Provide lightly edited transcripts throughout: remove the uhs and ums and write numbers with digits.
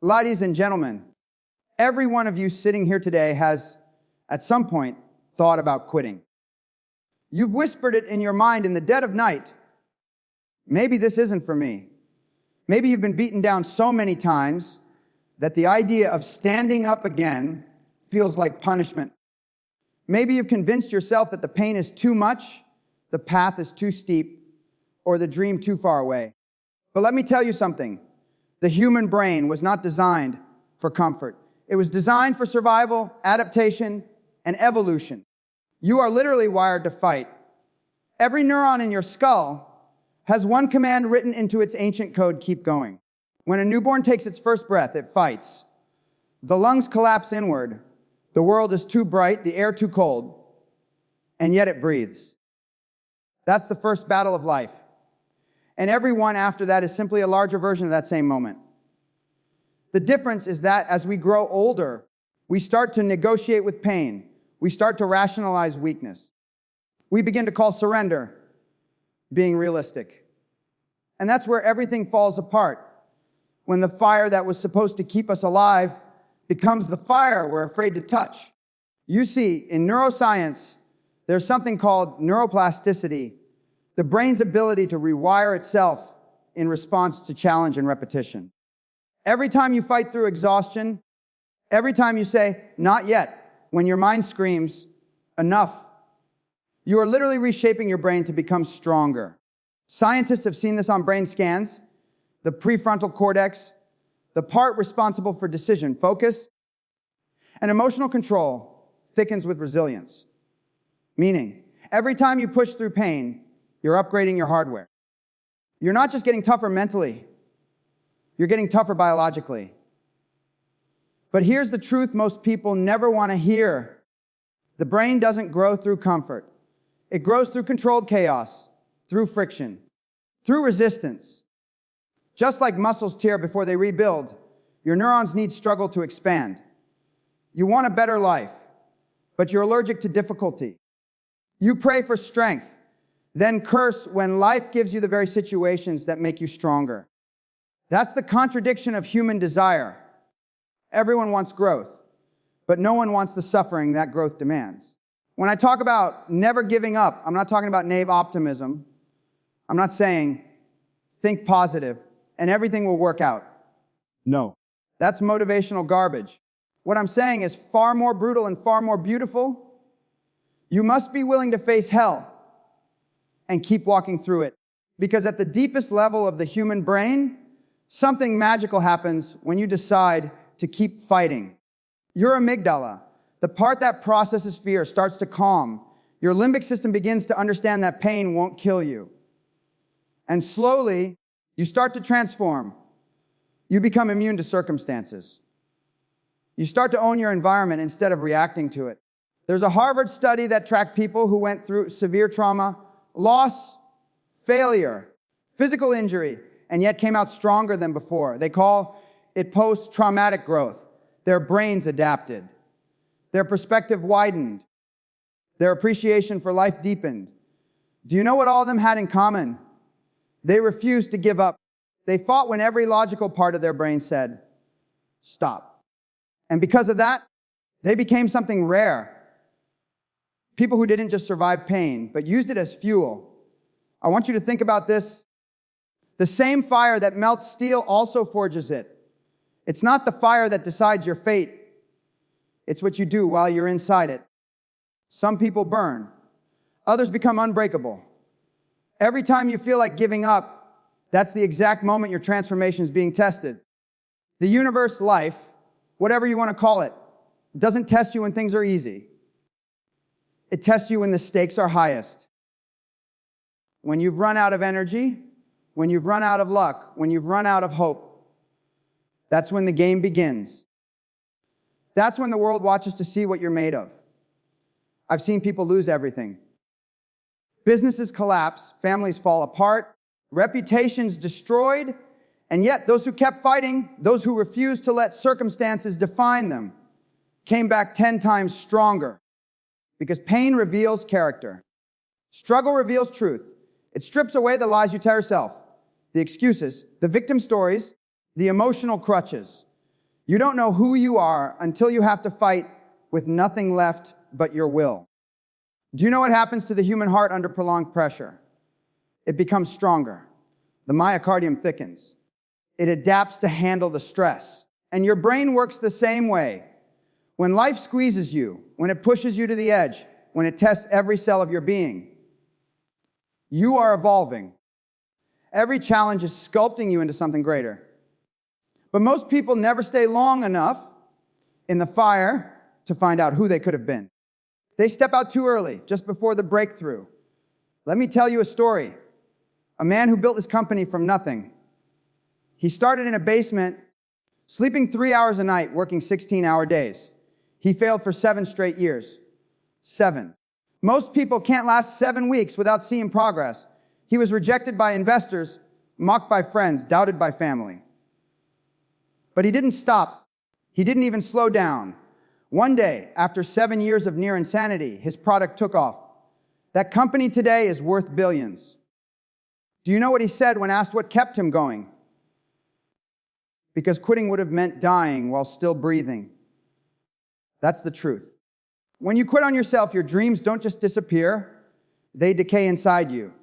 Ladies and gentlemen, every one of you sitting here today has, at some point, thought about quitting. You've whispered it in your mind in the dead of night. Maybe this isn't for me. Maybe you've been beaten down so many times that the idea of standing up again feels like punishment. Maybe you've convinced yourself that the pain is too much, the path is too steep, or the dream too far away. But let me tell you something. The human brain was not designed for comfort. It was designed for survival, adaptation, and evolution. You are literally wired to fight. Every neuron in your skull has one command written into its ancient code: keep going. When a newborn takes its first breath, it fights. The lungs collapse inward. The world is too bright, the air too cold, and yet it breathes. That's the first battle of life. And every one after that is simply a larger version of that same moment. The difference is that as we grow older, we start to negotiate with pain. We start to rationalize weakness. We begin to call surrender being realistic. And that's where everything falls apart. When the fire that was supposed to keep us alive becomes the fire we're afraid to touch. You see, in neuroscience, there's something called neuroplasticity, the brain's ability to rewire itself in response to challenge and repetition. Every time you fight through exhaustion, every time you say, not yet, when your mind screams, enough, you are literally reshaping your brain to become stronger. Scientists have seen this on brain scans. The prefrontal cortex, the part responsible for decision, focus, and emotional control, thickens with resilience. Meaning, every time you push through pain, you're upgrading your hardware. You're not just getting tougher mentally, you're getting tougher biologically. But here's the truth most people never want to hear. The brain doesn't grow through comfort. It grows through controlled chaos, through friction, through resistance. Just like muscles tear before they rebuild, your neurons need struggle to expand. You want a better life, but you're allergic to difficulty. You pray for strength, then curse when life gives you the very situations that make you stronger. That's the contradiction of human desire. Everyone wants growth, but no one wants the suffering that growth demands. When I talk about never giving up, I'm not talking about naive optimism. I'm not saying think positive and everything will work out. No. That's motivational garbage. What I'm saying is far more brutal and far more beautiful. You must be willing to face hell and keep walking through it. Because at the deepest level of the human brain, something magical happens when you decide to keep fighting. Your amygdala, the part that processes fear, starts to calm. Your limbic system begins to understand that pain won't kill you. And slowly, you start to transform. You become immune to circumstances. You start to own your environment instead of reacting to it. There's a Harvard study that tracked people who went through severe trauma, loss, failure, physical injury, and yet came out stronger than before. They call it post-traumatic growth. Their brains adapted. Their perspective widened. Their appreciation for life deepened. Do you know what all of them had in common? They refused to give up. They fought when every logical part of their brain said, stop. And because of that, they became something rare. People who didn't just survive pain, but used it as fuel. I want you to think about this. The same fire that melts steel also forges it. It's not the fire that decides your fate. It's what you do while you're inside it. Some people burn. Others become unbreakable. Every time you feel like giving up, that's the exact moment your transformation is being tested. The universe, life, whatever you want to call it, doesn't test you when things are easy. It tests you when the stakes are highest. When you've run out of energy, when you've run out of luck, when you've run out of hope, that's when the game begins. That's when the world watches to see what you're made of. I've seen people lose everything. Businesses collapse, families fall apart, reputations destroyed, and yet those who kept fighting, those who refused to let circumstances define them, came back 10 times stronger. Because pain reveals character. Struggle reveals truth. It strips away the lies you tell yourself, the excuses, the victim stories, the emotional crutches. You don't know who you are until you have to fight with nothing left but your will. Do you know what happens to the human heart under prolonged pressure? It becomes stronger. The myocardium thickens. It adapts to handle the stress. And your brain works the same way. When life squeezes you, when it pushes you to the edge, when it tests every cell of your being, you are evolving. Every challenge is sculpting you into something greater. But most people never stay long enough in the fire to find out who they could have been. They step out too early, just before the breakthrough. Let me tell you a story. A man who built his company from nothing. He started in a basement, sleeping 3 hours a night, working 16-hour days. He failed for 7 straight years. 7. Most people can't last 7 weeks without seeing progress. He was rejected by investors, mocked by friends, doubted by family. But he didn't stop. He didn't even slow down. One day, after 7 years of near insanity, his product took off. That company today is worth billions. Do you know what he said when asked what kept him going? Because quitting would have meant dying while still breathing. That's the truth. When you quit on yourself, your dreams don't just disappear, they decay inside you.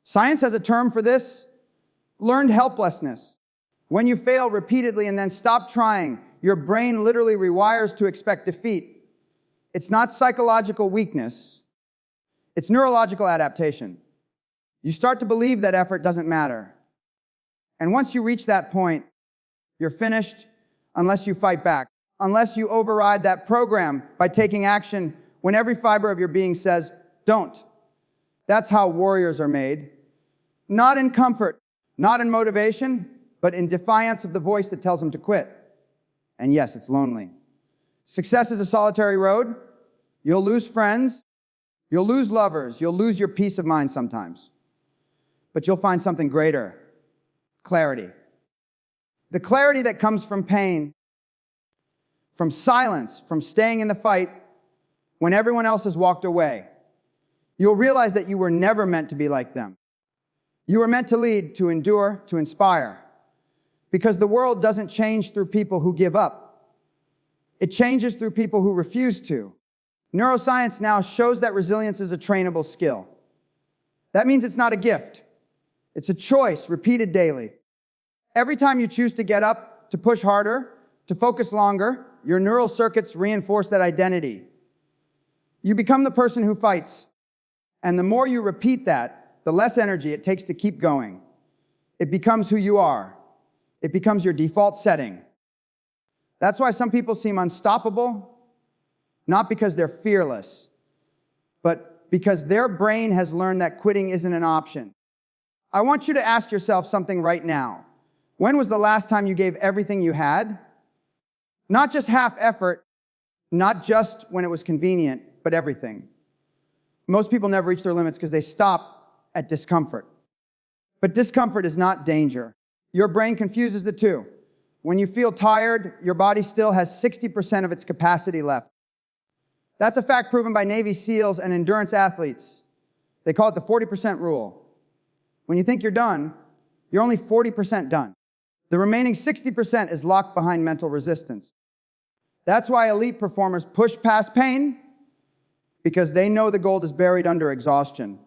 Science has a term for this: learned helplessness. When you fail repeatedly and then stop trying, your brain literally rewires to expect defeat. It's not psychological weakness, it's neurological adaptation. You start to believe that effort doesn't matter. And once you reach that point, you're finished unless you fight back, unless you override that program by taking action when every fiber of your being says, don't. That's how warriors are made. Not in comfort, not in motivation, but in defiance of the voice that tells them to quit. And yes, it's lonely. Success is a solitary road. You'll lose friends. You'll lose lovers. You'll lose your peace of mind sometimes. But you'll find something greater: clarity. The clarity that comes from pain, from silence, from staying in the fight when everyone else has walked away. You'll realize that you were never meant to be like them. You were meant to lead, to endure, to inspire. Because the world doesn't change through people who give up. It changes through people who refuse to. Neuroscience now shows that resilience is a trainable skill. That means it's not a gift. It's a choice repeated daily. Every time you choose to get up, to push harder, to focus longer, your neural circuits reinforce that identity. You become the person who fights. And the more you repeat that, the less energy it takes to keep going. It becomes who you are. It becomes your default setting. That's why some people seem unstoppable, not because they're fearless, but because their brain has learned that quitting isn't an option. I want you to ask yourself something right now. When was the last time you gave everything you had? Not just half effort, not just when it was convenient, but everything. Most people never reach their limits because they stop at discomfort. But discomfort is not danger. Your brain confuses the two. When you feel tired, your body still has 60% of its capacity left. That's a fact proven by Navy SEALs and endurance athletes. They call it the 40% rule. When you think you're done, you're only 40% done. The remaining 60% is locked behind mental resistance. That's why elite performers push past pain, because they know the gold is buried under exhaustion.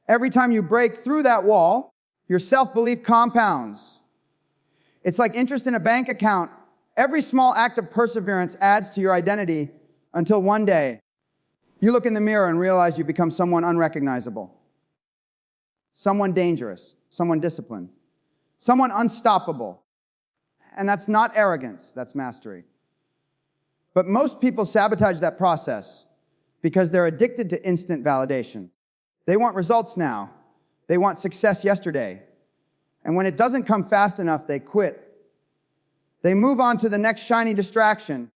Every time you break through that wall, your self-belief compounds. It's like interest in a bank account. Every small act of perseverance adds to your identity until one day you look in the mirror and realize you become someone unrecognizable, someone dangerous, someone disciplined, someone unstoppable. And that's not arrogance, that's mastery. But most people sabotage that process because they're addicted to instant validation. They want results now. They want success yesterday. And when it doesn't come fast enough, they quit. They move on to the next shiny distraction.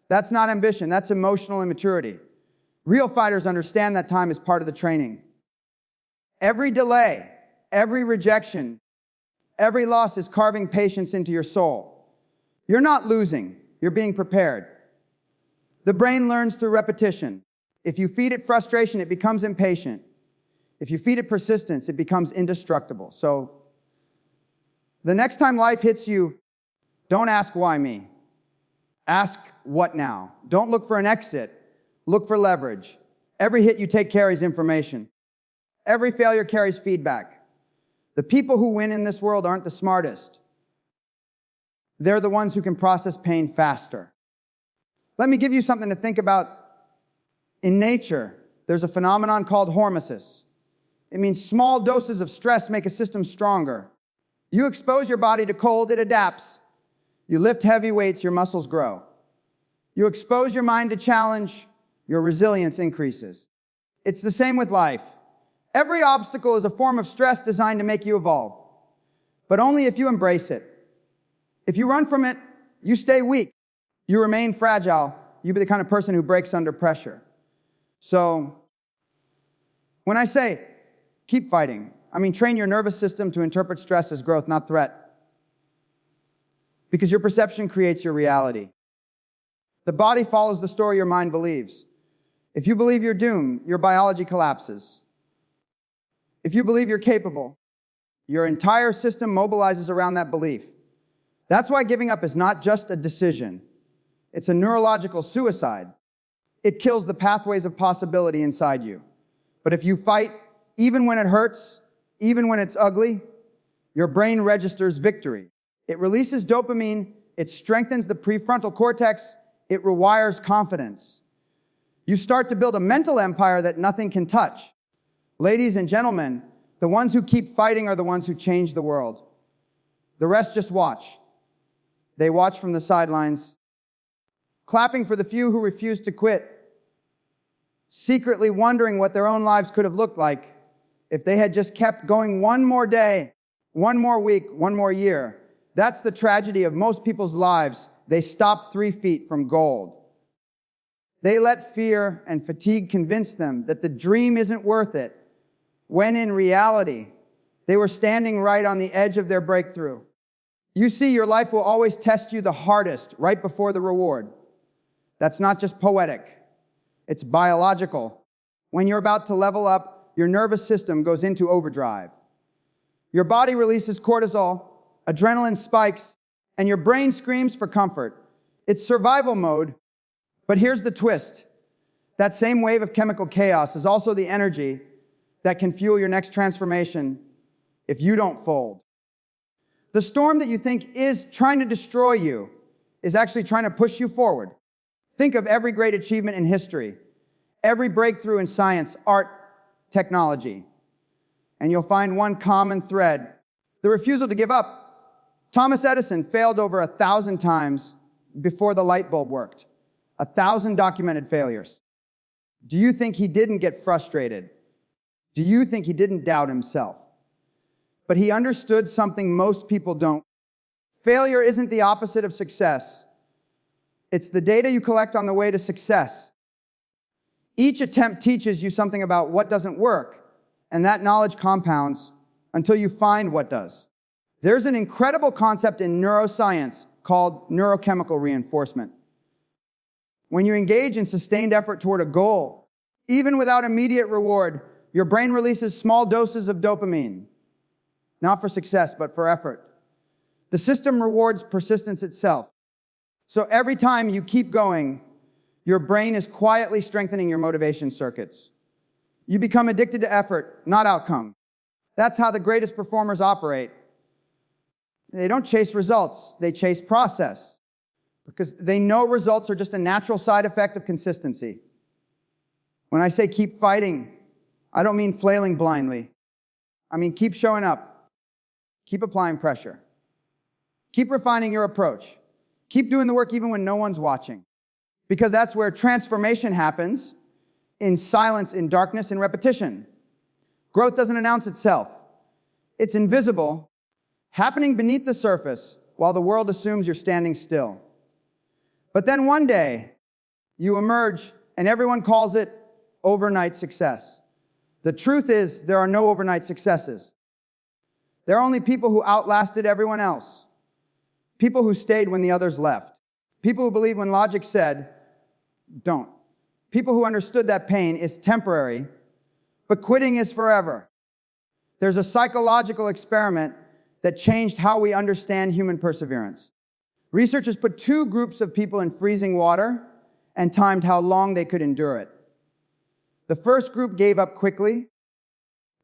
That's not ambition, that's emotional immaturity. Real fighters understand that time is part of the training. Every delay, every rejection, every loss is carving patience into your soul. You're not losing, you're being prepared. The brain learns through repetition. If you feed it frustration, it becomes impatient. If you feed it persistence, it becomes indestructible. So, the next time life hits you, Don't ask why me. Ask what now. Don't look for an exit. Look for leverage. Every hit you take carries information. Every failure carries feedback. The people who win in this world aren't the smartest. They're the ones who can process pain faster. Let me give you something to think about. In nature, there's a phenomenon called hormesis. It means small doses of stress make a system stronger. You expose your body to cold, it adapts. You lift heavy weights, your muscles grow. You expose your mind to challenge, your resilience increases. It's the same with life. Every obstacle is a form of stress designed to make you evolve, but only if you embrace it. If you run from it, you stay weak. You remain fragile. You be the kind of person who breaks under pressure. So, when I say keep fighting, I mean train your nervous system to interpret stress as growth, not threat. Because your perception creates your reality. The body follows the story your mind believes. If you believe you're doomed, your biology collapses. If you believe you're capable, your entire system mobilizes around that belief. That's why giving up is not just a decision. It's a neurological suicide. It kills the pathways of possibility inside you. But if you fight, even when it hurts, even when it's ugly, your brain registers victory. It releases dopamine, it strengthens the prefrontal cortex, it rewires confidence. You start to build a mental empire that nothing can touch. Ladies and gentlemen, the ones who keep fighting are the ones who change the world. The rest just watch. They watch from the sidelines, clapping for the few who refuse to quit, secretly wondering what their own lives could have looked like if they had just kept going one more day, one more week, one more year. That's the tragedy of most people's lives. They stop 3 feet from gold. They let fear and fatigue convince them that the dream isn't worth it, when in reality, they were standing right on the edge of their breakthrough. You see, your life will always test you the hardest right before the reward. That's not just poetic. It's biological. When you're about to level up, your nervous system goes into overdrive. Your body releases cortisol, adrenaline spikes, and your brain screams for comfort. It's survival mode, but here's the twist. That same wave of chemical chaos is also the energy that can fuel your next transformation if you don't fold. The storm that you think is trying to destroy you is actually trying to push you forward. Think of every great achievement in history, every breakthrough in science, art, technology, and you'll find one common thread: the refusal to give up. Thomas Edison failed over 1,000 times before the light bulb worked. 1,000 documented failures. Do you think he didn't get frustrated? Do you think he didn't doubt himself? But he understood something most people don't. Failure isn't the opposite of success. It's the data you collect on the way to success. Each attempt teaches you something about what doesn't work, and that knowledge compounds until you find what does. There's an incredible concept in neuroscience called neurochemical reinforcement. When you engage in sustained effort toward a goal, even without immediate reward, your brain releases small doses of dopamine. Not for success, but for effort. The system rewards persistence itself. So every time you keep going, your brain is quietly strengthening your motivation circuits. You become addicted to effort, not outcome. That's how the greatest performers operate. They don't chase results, they chase process. Because they know results are just a natural side effect of consistency. When I say keep fighting, I don't mean flailing blindly. I mean keep showing up. Keep applying pressure. Keep refining your approach. Keep doing the work even when no one's watching. Because that's where transformation happens, in silence, in darkness, in repetition. Growth doesn't announce itself. It's invisible, happening beneath the surface while the world assumes you're standing still. But then one day, you emerge and everyone calls it overnight success. The truth is, there are no overnight successes. There are only people who outlasted everyone else. People who stayed when the others left. People who believe when logic said, don't. People who understood that pain is temporary, but quitting is forever. There's a psychological experiment that changed how we understand human perseverance. Researchers put two groups of people in freezing water and timed how long they could endure it. The first group gave up quickly.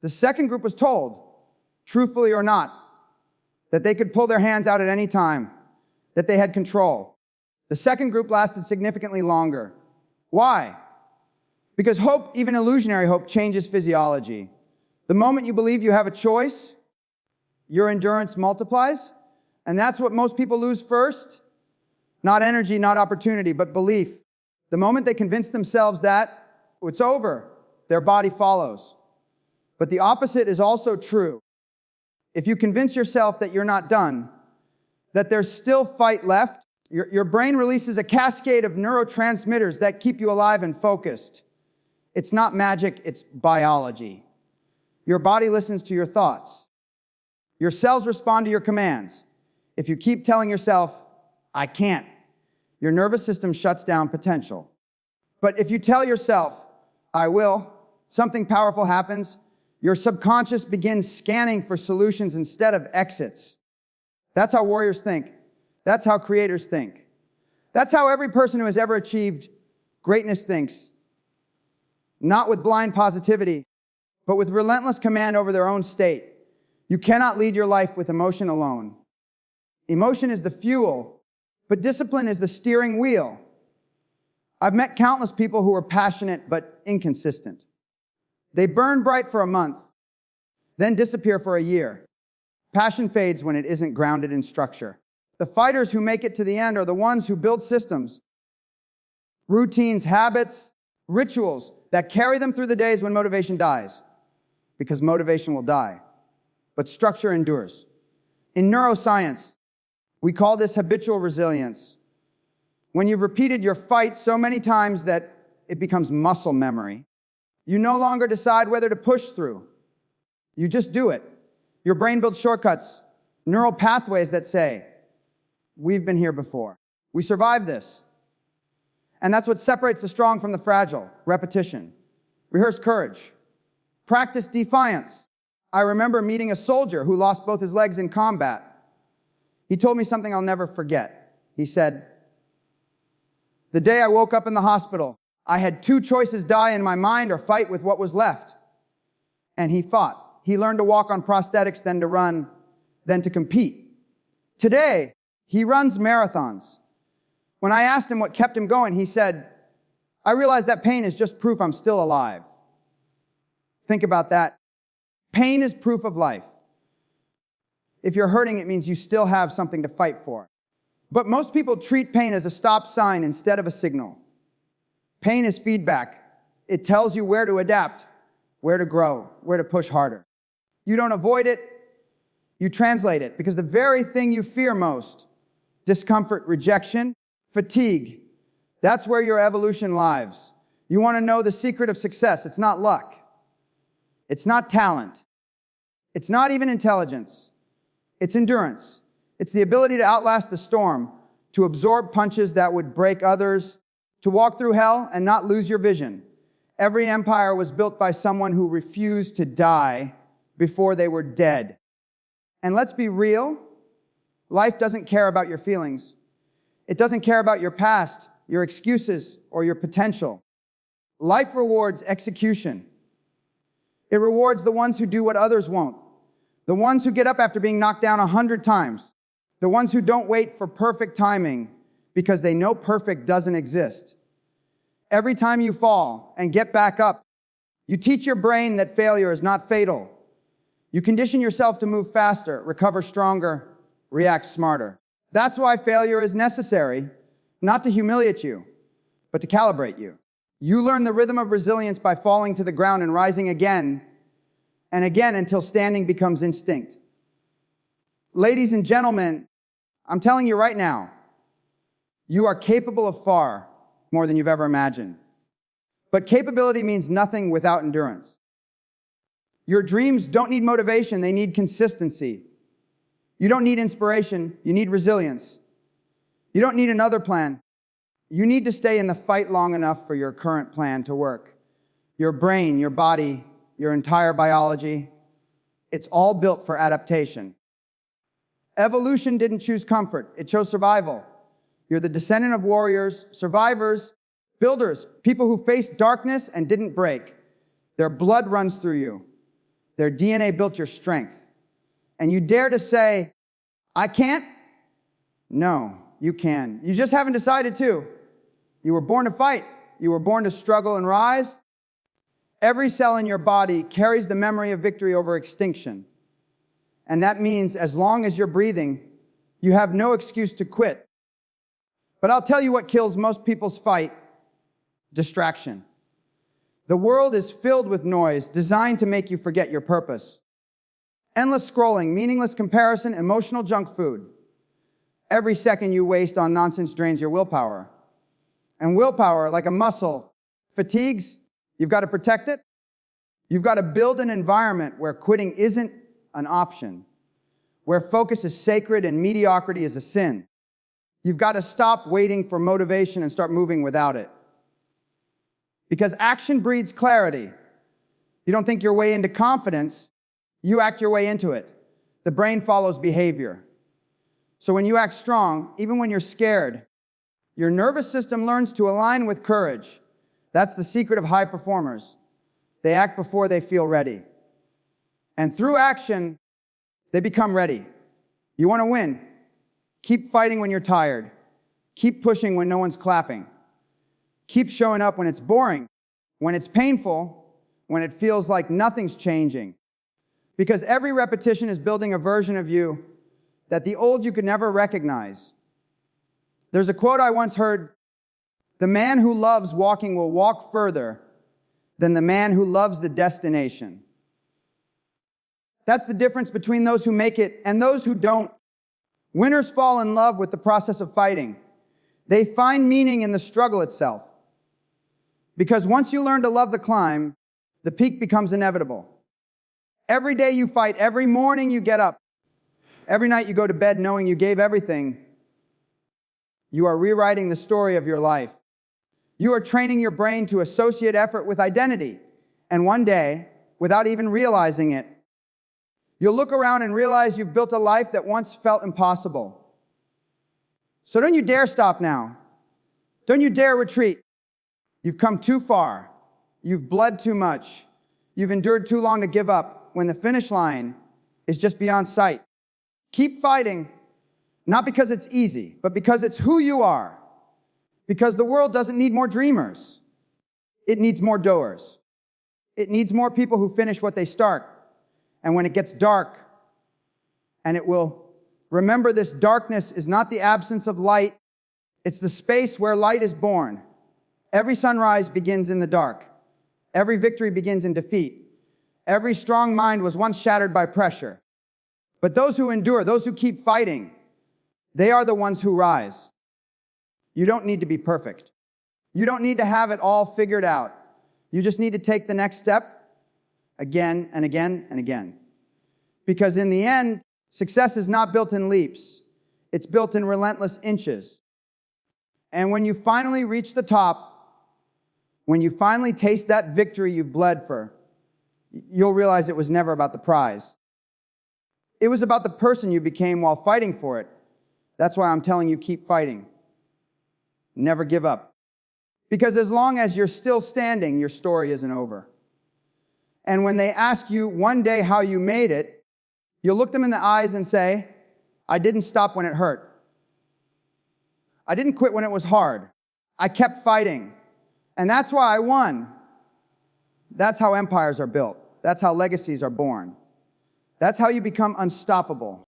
The second group was told, truthfully or not, that they could pull their hands out at any time, that they had control. The second group lasted significantly longer. Why? Because hope, even illusionary hope, changes physiology. The moment you believe you have a choice, your endurance multiplies, and that's what most people lose first. Not energy, not opportunity, but belief. The moment they convince themselves that it's over, their body follows. But the opposite is also true. If you convince yourself that you're not done, that there's still fight left, your brain releases a cascade of neurotransmitters that keep you alive and focused. It's not magic, it's biology. Your body listens to your thoughts. Your cells respond to your commands. If you keep telling yourself, I can't, your nervous system shuts down potential. But if you tell yourself, I will, something powerful happens. Your subconscious begins scanning for solutions instead of exits. That's how warriors think. That's how creators think. That's how every person who has ever achieved greatness thinks. Not with blind positivity, but with relentless command over their own state. You cannot lead your life with emotion alone. Emotion is the fuel, but discipline is the steering wheel. I've met countless people who are passionate but inconsistent. They burn bright for a month, then disappear for a year. Passion fades when it isn't grounded in structure. The fighters who make it to the end are the ones who build systems, routines, habits, rituals that carry them through the days when motivation dies, because motivation will die, but structure endures. In neuroscience, we call this habitual resilience. When you've repeated your fight so many times that it becomes muscle memory, you no longer decide whether to push through. You just do it. Your brain builds shortcuts, neural pathways that say, we've been here before. We survived this. And that's what separates the strong from the fragile. Repetition. Rehearse courage. Practice defiance. I remember meeting a soldier who lost both his legs in combat. He told me something I'll never forget. He said, the day I woke up in the hospital, I had two choices: die in my mind or fight with what was left. And he fought. He learned to walk on prosthetics, then to run, then to compete. Today, he runs marathons. When I asked him what kept him going, he said, I realized that pain is just proof I'm still alive. Think about that. Pain is proof of life. If you're hurting, it means you still have something to fight for. But most people treat pain as a stop sign instead of a signal. Pain is feedback. It tells you where to adapt, where to grow, where to push harder. You don't avoid it, you translate it, because the very thing you fear most, discomfort, rejection, fatigue, that's where your evolution lies. You want to know the secret of success. It's not luck. It's not talent. It's not even intelligence. It's endurance. It's the ability to outlast the storm, to absorb punches that would break others, to walk through hell and not lose your vision. Every empire was built by someone who refused to die before they were dead. And let's be real, life doesn't care about your feelings. It doesn't care about your past, your excuses, or your potential. Life rewards execution. It rewards the ones who do what others won't. The ones who get up after being knocked down 100 times. The ones who don't wait for perfect timing because they know perfect doesn't exist. Every time you fall and get back up, you teach your brain that failure is not fatal. You condition yourself to move faster, recover stronger, react smarter. That's why failure is necessary, not to humiliate you, but to calibrate you. You learn the rhythm of resilience by falling to the ground and rising again and again until standing becomes instinct. Ladies and gentlemen, I'm telling you right now, you are capable of far more than you've ever imagined. But capability means nothing without endurance. Your dreams don't need motivation, they need consistency. You don't need inspiration, you need resilience. You don't need another plan. You need to stay in the fight long enough for your current plan to work. Your brain, your body, your entire biology, it's all built for adaptation. Evolution didn't choose comfort, it chose survival. You're the descendant of warriors, survivors, builders, people who faced darkness and didn't break. Their blood runs through you. Their DNA built your strength. And you dare to say, I can't? No, you can. You just haven't decided to. You were born to fight. You were born to struggle and rise. Every cell in your body carries the memory of victory over extinction. And that means as long as you're breathing, you have no excuse to quit. But I'll tell you what kills most people's fight: distraction. The world is filled with noise designed to make you forget your purpose. Endless scrolling, meaningless comparison, emotional junk food. Every second you waste on nonsense drains your willpower. And willpower, like a muscle, fatigues. You've got to protect it. You've got to build an environment where quitting isn't an option, where focus is sacred and mediocrity is a sin. You've got to stop waiting for motivation and start moving without it. Because action breeds clarity. You don't think your way into confidence, you act your way into it. The brain follows behavior. So when you act strong, even when you're scared, your nervous system learns to align with courage. That's the secret of high performers. They act before they feel ready. And through action, they become ready. You want to win? Keep fighting when you're tired. Keep pushing when no one's clapping. Keep showing up when it's boring, when it's painful, when it feels like nothing's changing. Because every repetition is building a version of you that the old you could never recognize. There's a quote I once heard: "The man who loves walking will walk further than the man who loves the destination." That's the difference between those who make it and those who don't. Winners fall in love with the process of fighting. They find meaning in the struggle itself. Because once you learn to love the climb, the peak becomes inevitable. Every day you fight, every morning you get up, every night you go to bed knowing you gave everything, you are rewriting the story of your life. You are training your brain to associate effort with identity. And one day, without even realizing it, you'll look around and realize you've built a life that once felt impossible. So don't you dare stop now. Don't you dare retreat. You've come too far. You've bled too much. You've endured too long to give up when the finish line is just beyond sight. Keep fighting, not because it's easy, but because it's who you are. Because the world doesn't need more dreamers. It needs more doers. It needs more people who finish what they start. And when it gets dark, and it will, remember, this darkness is not the absence of light. It's the space where light is born. Every sunrise begins in the dark. Every victory begins in defeat. Every strong mind was once shattered by pressure. But those who endure, those who keep fighting, they are the ones who rise. You don't need to be perfect. You don't need to have it all figured out. You just need to take the next step again and again and again. Because in the end, success is not built in leaps. It's built in relentless inches. And when you finally reach the top, when you finally taste that victory you've bled for, you'll realize it was never about the prize. It was about the person you became while fighting for it. That's why I'm telling you, keep fighting. Never give up. Because as long as you're still standing, your story isn't over. And when they ask you one day how you made it, you'll look them in the eyes and say, I didn't stop when it hurt. I didn't quit when it was hard. I kept fighting. And that's why I won. That's how empires are built. That's how legacies are born. That's how you become unstoppable.